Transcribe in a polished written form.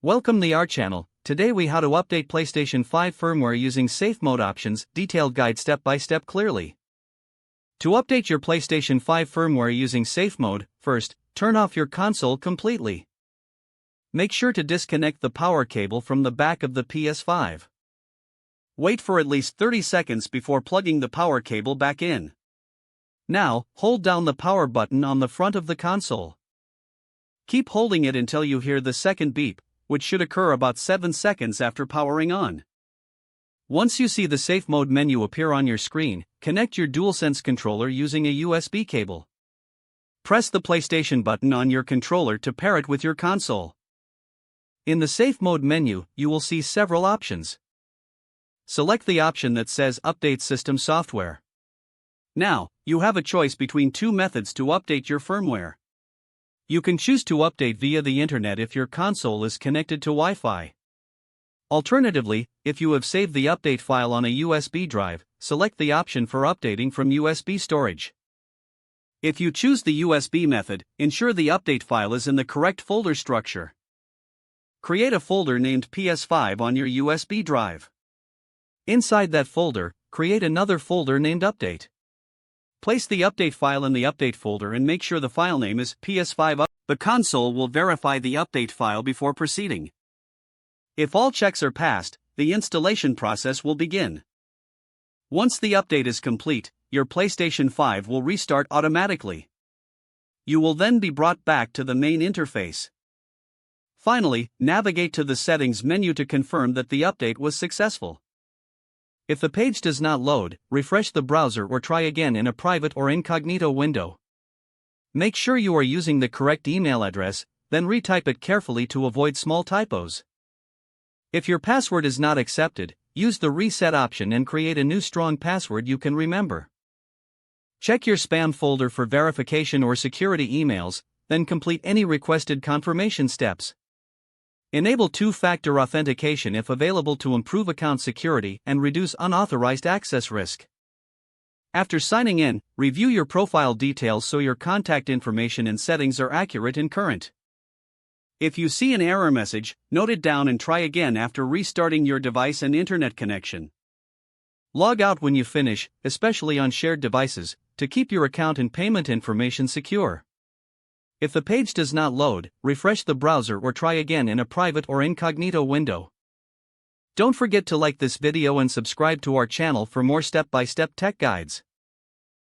Welcome to our channel. Today we how to update PlayStation 5 firmware using safe mode options, detailed guide step by step clearly. To update your PlayStation 5 firmware using safe mode, first, turn off your console completely. Make sure to disconnect the power cable from the back of the PS5. Wait for at least 30 seconds before plugging the power cable back in. Now, hold down the power button on the front of the console. Keep holding it until you hear the second beep, which should occur about 7 seconds after powering on. Once you see the Safe Mode menu appear on your screen, connect your DualSense controller using a USB cable. Press the PlayStation button on your controller to pair it with your console. In the Safe Mode menu, you will see several options. Select the option that says Update System Software. Now, you have a choice between two methods to update your firmware. You can choose to update via the internet if your console is connected to Wi-Fi. Alternatively, if you have saved the update file on a USB drive, select the option for updating from USB storage. If you choose the USB method, ensure the update file is in the correct folder structure. Create a folder named PS5 on your USB drive. Inside that folder, create another folder named Update. Place the update file in the update folder and make sure the file name is PS5. The console will verify the update file before proceeding. If all checks are passed, the installation process will begin. Once the update is complete, your PlayStation 5 will restart automatically. You will then be brought back to the main interface. Finally, navigate to the Settings menu to confirm that the update was successful. If the page does not load, refresh the browser or try again in a private or incognito window. Make sure you are using the correct email address, then retype it carefully to avoid small typos. If your password is not accepted, use the reset option and create a new strong password you can remember. Check your spam folder for verification or security emails, then complete any requested confirmation steps. Enable two-factor authentication if available to improve account security and reduce unauthorized access risk. After signing in, review your profile details so your contact information and settings are accurate and current. If you see an error message, note it down and try again after restarting your device and internet connection. Log out when you finish, especially on shared devices, to keep your account and payment information secure. If the page does not load, refresh the browser or try again in a private or incognito window. Don't forget to like this video and subscribe to our channel for more step-by-step tech guides.